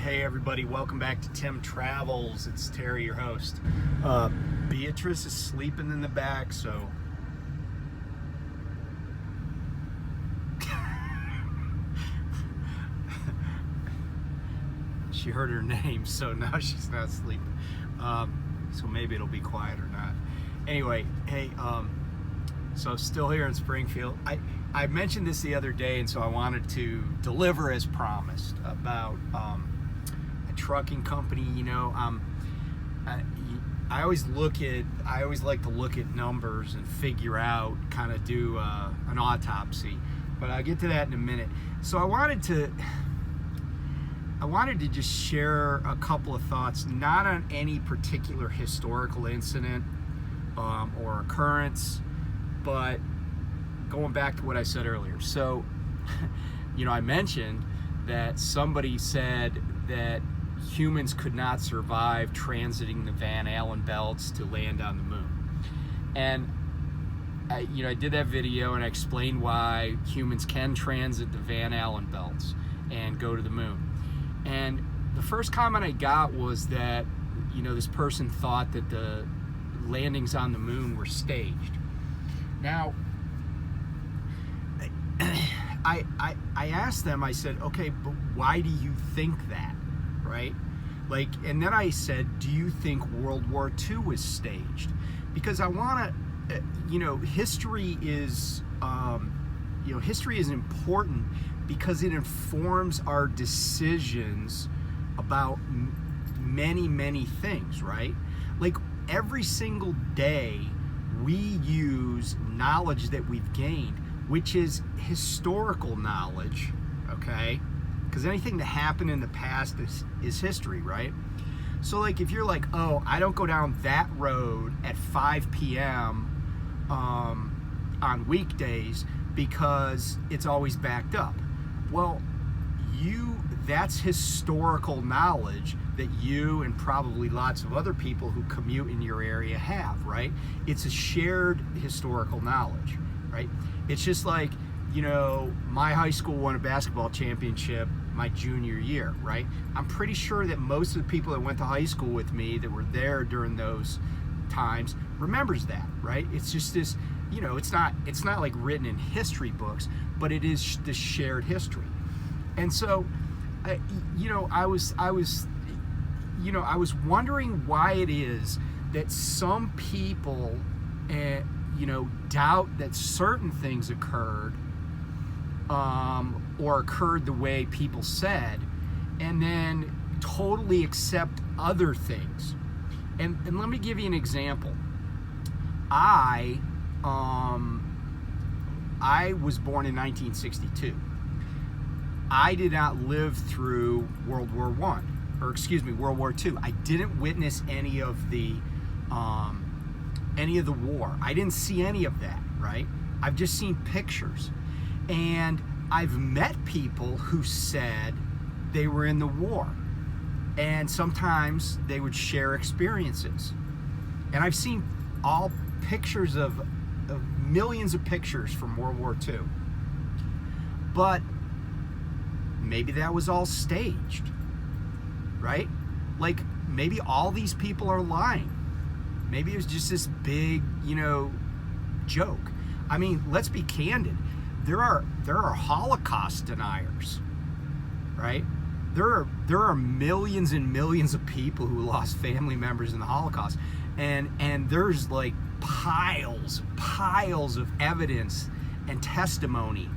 Hey everybody, welcome back to Tim Travels. It's Terry, your host. Beatrice is sleeping in the back, so she heard her name, so now she's not sleeping. So maybe it'll be quiet or not. Anyway, hey, so still here in Springfield. I mentioned this the other day, and so I wanted to deliver as promised about a trucking company. You know, I always like to look at numbers and figure out, kind of do an autopsy, but I'll get to that in a minute. So I wanted to just share a couple of thoughts, not on any particular historical incident or occurrence, but going back to what I said earlier. So, you know, I mentioned that somebody said that humans could not survive transiting the Van Allen belts to land on the moon. And I did that video and I explained why humans can transit the Van Allen belts and go to the moon. And the first comment I got was that, you know, this person thought that the landings on the moon were staged. Now, I asked them, I said, okay, but why do you think that, right? Like, and then I said, do you think World War II was staged? Because I want to, history is important because it informs our decisions about many, many things, right? Like, every single day we use knowledge that we've gained, which is historical knowledge, okay? Because anything that happened in the past is history, right? So, like, if you're like, oh, I don't go down that road at 5 p.m. On weekdays because it's always backed up. Well, that's historical knowledge that you and probably lots of other people who commute in your area have, right? It's a shared historical knowledge, right? It's just like, you know, my high school won a basketball championship my junior year, right? I'm pretty sure that most of the people that went to high school with me that were there during those times remembers that, right? It's just this, you know, it's not like written in history books, but it is the shared history. And so, I was wondering why it is that some people, doubt that certain things occurred, or occurred the way people said, and then totally accept other things. And let me give you an example. I was born in 1962. I did not live through World War II. I didn't witness any of the war. I didn't see any of that, right? I've just seen pictures. And I've met people who said they were in the war. And sometimes they would share experiences. And I've seen all pictures of millions of pictures from World War II. But maybe that was all staged, right? Like, maybe all these people are lying. Maybe it was just this big, joke. I mean, let's be candid. There are Holocaust deniers, right? There are millions and millions of people who lost family members in the Holocaust, and there's like piles of evidence and testimony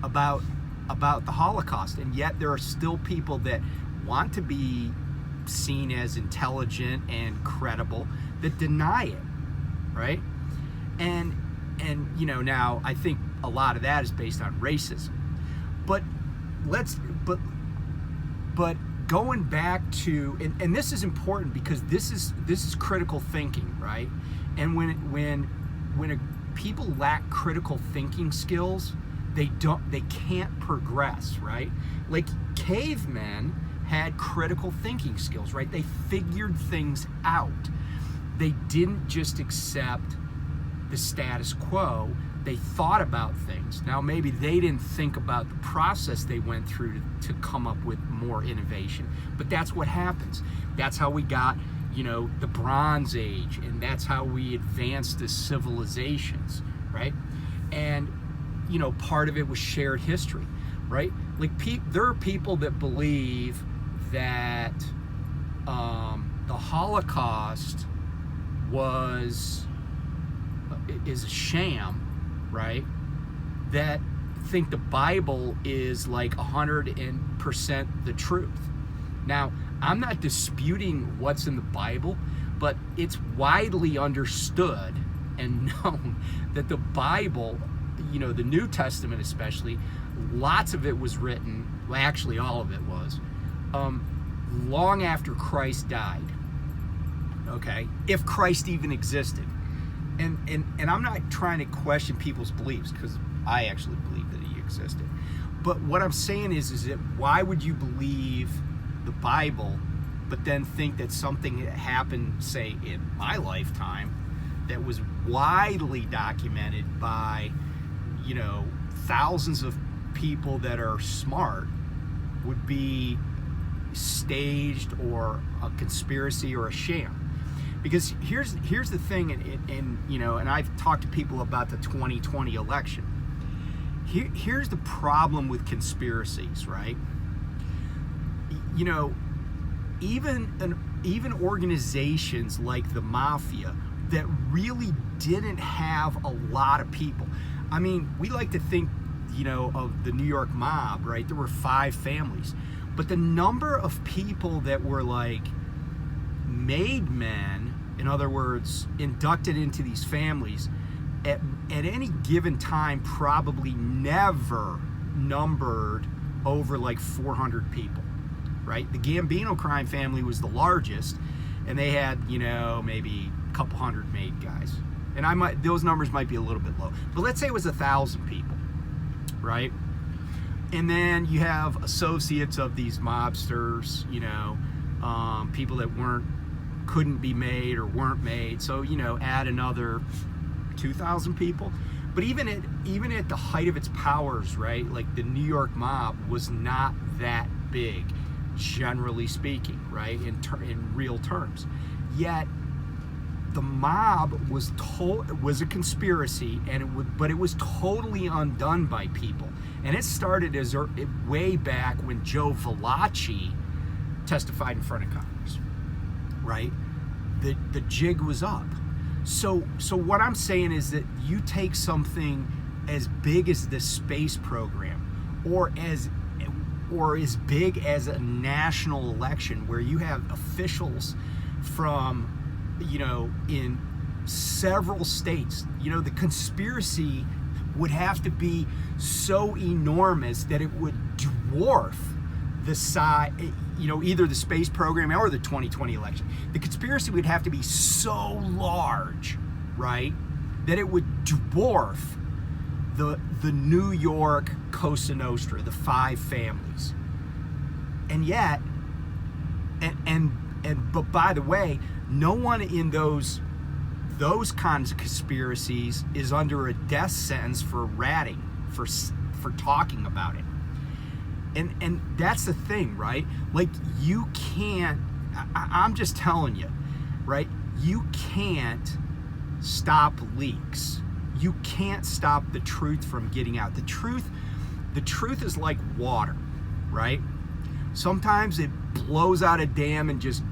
about the Holocaust, and yet there are still people that want to be seen as intelligent and credible that deny it, right? And now I think a lot of that is based on racism. But going back to, and this is important because this is critical thinking, right? And when people lack critical thinking skills, they can't progress, right? Like, cavemen had critical thinking skills, right? They figured things out. They didn't just accept the status quo. they thought about things. Now, maybe they didn't think about the process they went through to come up with more innovation, but that's what happens. That's how we got, the Bronze Age, and that's how we advanced as civilizations, right? And, part of it was shared history, right? Like, there are people that believe that the Holocaust is a sham, right? That think the Bible is like 100% the truth. Now, I'm not disputing what's in the Bible, but it's widely understood and known that the Bible, the New Testament especially, lots of it was written, well, actually all of it was, long after Christ died. Okay? If Christ even existed. And I'm not trying to question people's beliefs, because I actually believe that he existed. But what I'm saying is that why would you believe the Bible, but then think that something that happened, say, in my lifetime, that was widely documented by, thousands of people that are smart, would be staged or a conspiracy or a sham? Because here's the thing, and I've talked to people about the 2020 election. Here's the problem with conspiracies, right? Even organizations like the mafia that really didn't have a lot of people. I mean, we like to think, of the New York mob, right? There were 5 families, but the number of people that were like made men, in other words, inducted into these families, at any given time probably never numbered over like 400 people, right? The Gambino crime family was the largest, and they had, maybe a couple hundred made guys. And those numbers might be a little bit low, but let's say it was 1,000 people, right? And then you have associates of these mobsters, people that couldn't be made or weren't made. So, add another 2,000 people. But even at the height of its powers, right? Like, the New York mob was not that big, generally speaking, right? In real terms. Yet the mob was a conspiracy, but it was totally undone by people. And it started way back when Joe Valachi testified in front of Congress, right? The jig was up. So what I'm saying is that you take something as big as the space program, or as big as a national election, where you have officials from, in several states. The conspiracy would have to be so enormous that it would dwarf the size, either the space program or the 2020 election. The conspiracy would have to be so large, right, that it would dwarf the New York Cosa Nostra, the 5 families. And yet, but by the way, no one in those kinds of conspiracies is under a death sentence for ratting, for talking about it. And that's the thing, right? Like, you can't, I'm just telling you, right? You can't stop leaks. You can't stop the truth from getting out. The truth is like water, right? Sometimes it blows out a dam and just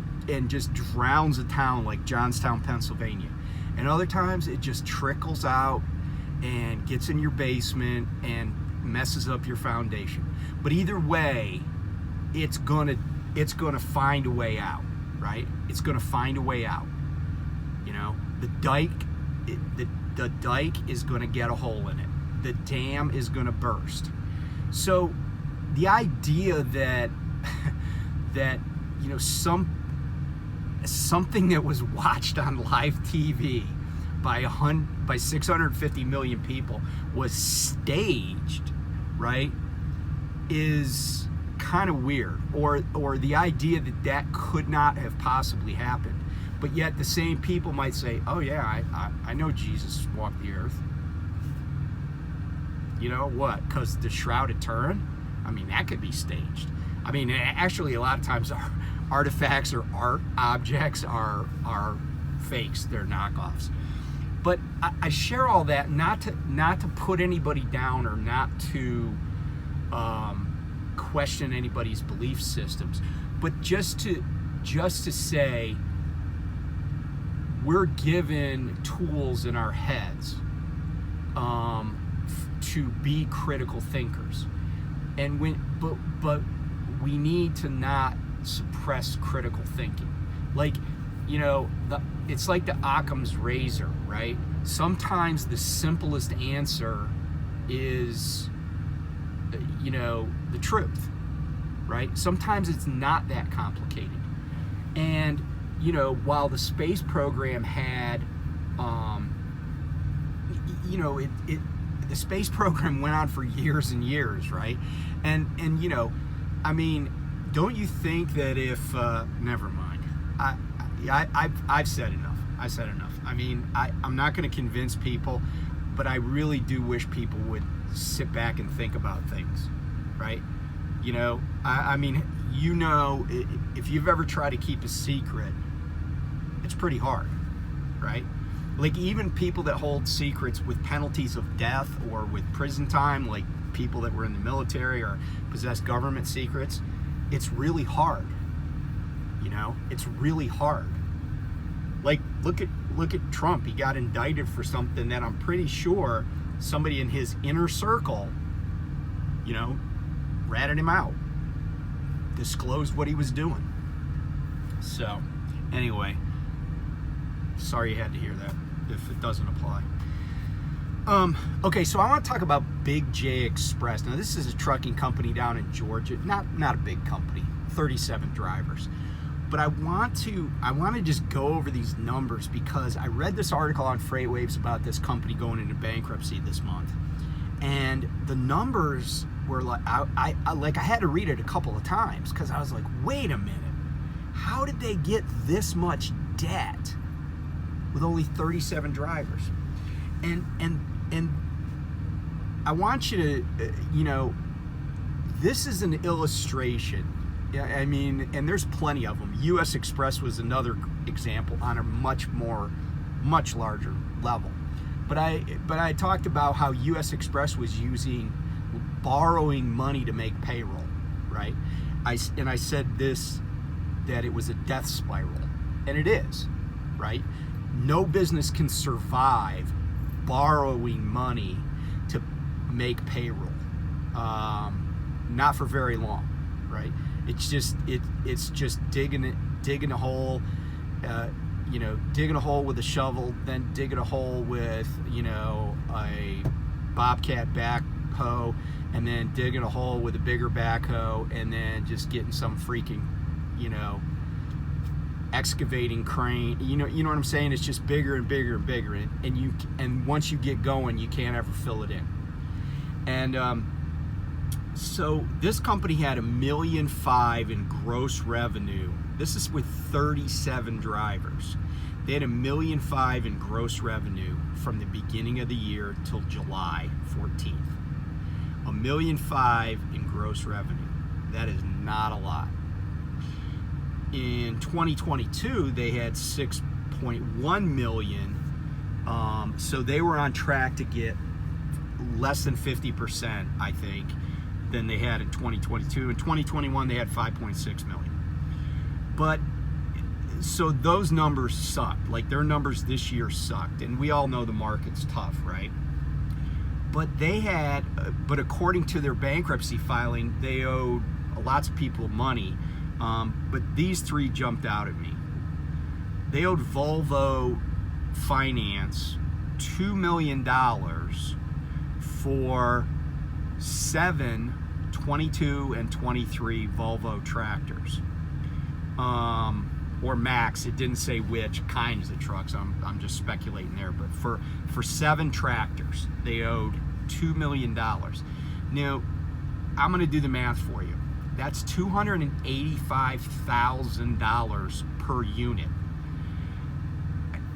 drowns a town like Johnstown, Pennsylvania. And other times it just trickles out and gets in your basement and messes up your foundation. But either way, it's gonna find a way out, right? It's gonna find a way out. The dike is gonna get a hole in it. The dam is gonna burst. So the idea that something that was watched on live TV by 650 million people was staged, right, is kind of weird. Or the idea that could not have possibly happened. But yet the same people might say, oh yeah, I know Jesus walked the earth. You know what? Because the Shroud of Turin, I mean, that could be staged. I mean, actually, a lot of times our artifacts or art objects are fakes. They're knockoffs. But I share all that not to put anybody down or not to question anybody's belief systems, but just to say we're given tools in our heads to be critical thinkers, and but we need to not suppress critical thinking. Like, you know, it's like the Occam's razor, right? Sometimes the simplest answer is, you know, the truth, right? Sometimes it's not that complicated. And, you know, while the space program had, you know, the space program went on for years and years, right? And you know, I mean, don't you think that if, never mind. I've said enough. I said enough. I mean, I'm not going to convince people, but I really do wish people would sit back and think about things, right? You know, I mean, you know, if you've ever tried to keep a secret, it's pretty hard, right? Like, even people that hold secrets with penalties of death or with prison time, like people that were in the military or possess government secrets, it's really hard. You know, it's really hard. Like, look at Trump. He got indicted for something that I'm pretty sure somebody in his inner circle, you know, ratted him out, disclosed what he was doing. So, anyway, sorry you had to hear that if it doesn't apply. Okay, so I want to talk about Big J Express. Now, this is a trucking company down in Georgia. Not a big company, 37 drivers. But I want to just go over these numbers because I read this article on FreightWaves about this company going into bankruptcy this month, and the numbers were like, I had to read it a couple of times because I was like, wait a minute, how did they get this much debt with only 37 drivers? And I want you to, you know, this is an illustration. Yeah, I mean, and there's plenty of them. U.S. Express was another example on a much larger level. But I talked about how U.S. Express was borrowing money to make payroll, right? I said that it was a death spiral, and it is, right? No business can survive borrowing money to make payroll, not for very long, right? It's just digging a hole, you know, digging a hole with a shovel, then digging a hole with, you know, a Bobcat backhoe, and then digging a hole with a bigger backhoe, and then just getting some freaking, you know, excavating crane. You know what I'm saying? It's just bigger and bigger and bigger, and once you get going, you can't ever fill it in. And so this company had $1.5 million in gross revenue. This is with 37 drivers. They had $1.5 million in gross revenue from the beginning of the year till July 14th. $1.5 million in gross revenue. That is not a lot. In 2022, they had 6.1 million. So they were on track to get less than 50%, I think, than they had in 2022. In 2021, they had 5.6 million. But so those numbers sucked. Like, their numbers this year sucked, and we all know the market's tough, right? But but according to their bankruptcy filing, they owed lots of people money. But these three jumped out at me. They owed Volvo Finance $2 million for 7 22 and 23 Volvo tractors, or Max. It didn't say which kinds of trucks. I'm just speculating there. But for 7 tractors, they owed $2 million. Now, I'm going to do the math for you. That's $285,000 per unit.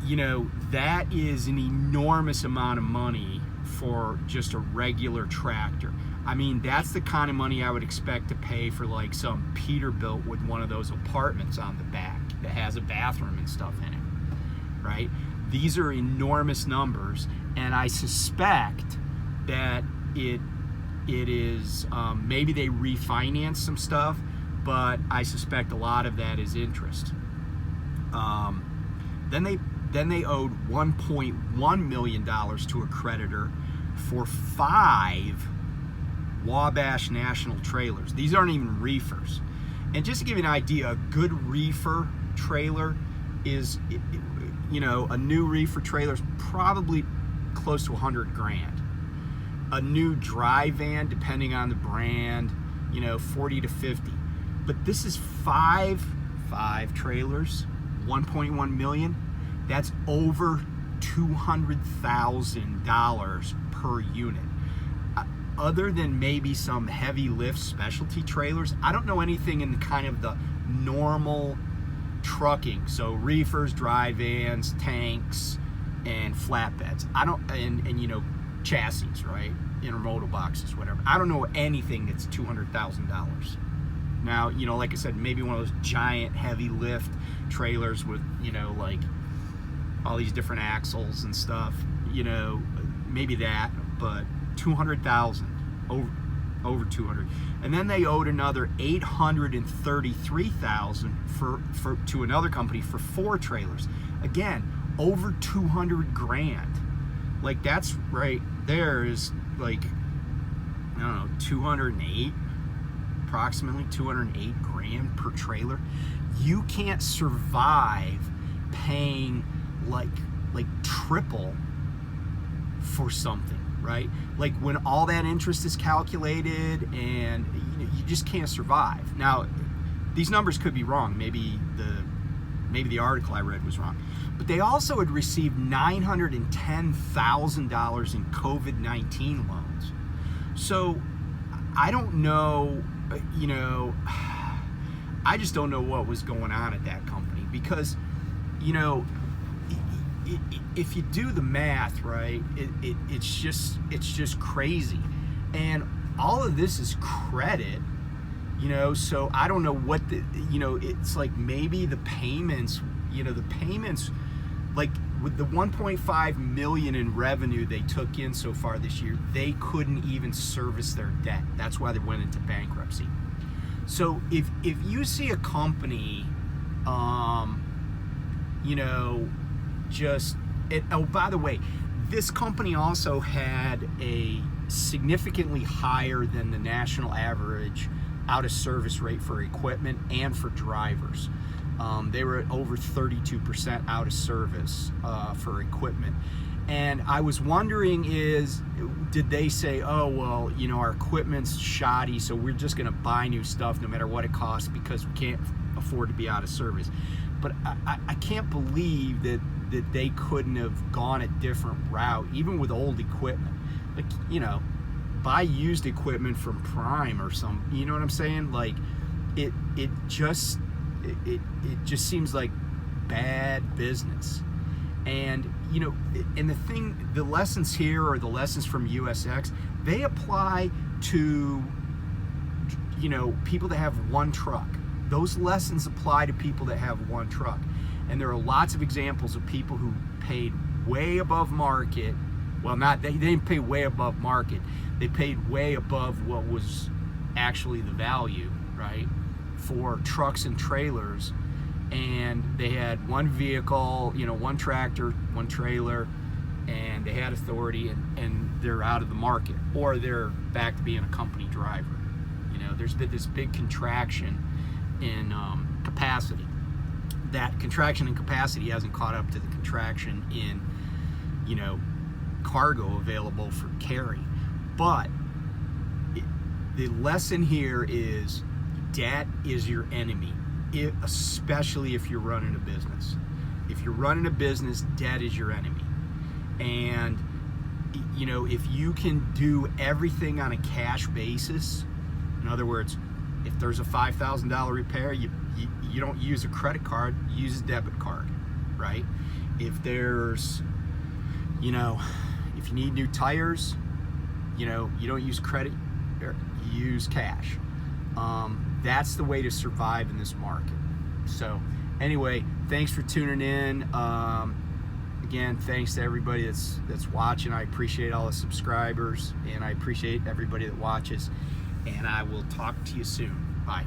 You know, that is an enormous amount of money for just a regular tractor. I mean, that's the kind of money I would expect to pay for like some Peterbilt with one of those apartments on the back that has a bathroom and stuff in it, right? These are enormous numbers, and I suspect that it is maybe they refinance some stuff, but I suspect a lot of that is interest. Then they owed $1.1 million to a creditor for 5 Wabash National trailers. These aren't even reefers. And just to give you an idea, a good reefer trailer is, a new reefer trailer is probably close to 100 grand. A new dry van, depending on the brand, 40 to 50. But this is five trailers, 1.1 million. That's over $200,000 per unit. Other than maybe some heavy lift specialty trailers, I don't know anything in kind of the normal trucking. So reefers, dry vans, tanks, and flatbeds. Chassis, right? Intermodal boxes, whatever. I don't know anything that's $200,000. Now, like I said, maybe one of those giant heavy lift trailers with, like all these different axles and stuff, maybe that, but 200,000, over 200. And then they owed another 833,000 to another company for 4 trailers. Again, over 200 grand. Like, that's right there is like, I don't know, 208, approximately 208 grand per trailer. You can't survive paying like triple for something, right? Like, when all that interest is calculated, and you just can't survive. Now, these numbers could be wrong. Maybe the article I read was wrong. But they also had received $910,000 in COVID-19 loans. So I don't know, I just don't know what was going on at that company, because, if you do the math, right, it's just crazy. And all of this is credit, so I don't know what it's like. Maybe the payments, like with the 1.5 million in revenue they took in so far this year, they couldn't even service their debt. That's why they went into bankruptcy. So if you see a company, oh, by the way, this company also had a significantly higher than the national average out of service rate for equipment and for drivers. They were at over 32% out of service for equipment. And I was wondering did they say, oh, well, our equipment's shoddy, so we're just going to buy new stuff no matter what it costs because we can't afford to be out of service. But I can't believe that they couldn't have gone a different route, even with old equipment. Like, buy used equipment from Prime or some, you know what I'm saying? Like, it just seems like bad business. And the lessons here, or the lessons from USX, they apply to people that have one truck. Those lessons apply to people that have one truck. And there are lots of examples of people who paid way above market. Well, they didn't pay way above market. They paid way above what was actually the value, right, for trucks and trailers. And they had one vehicle, one tractor, one trailer, and they had authority, and they're out of the market, or they're back to being a company driver. There's been this big contraction in capacity. That contraction in capacity hasn't caught up to the contraction in, cargo available for carry. But the lesson here is debt is your enemy, especially if you're running a business. If you're running a business, debt is your enemy. And, if you can do everything on a cash basis, in other words, if there's a $5,000 repair, you don't use a credit card, you use a debit card, right? If there's, if if you need new tires, you don't use credit, you use cash. That's the way to survive in this market. So anyway, thanks for tuning in. Again, thanks to everybody that's watching. I appreciate all the subscribers, and I appreciate everybody that watches, and I will talk to you soon. Bye.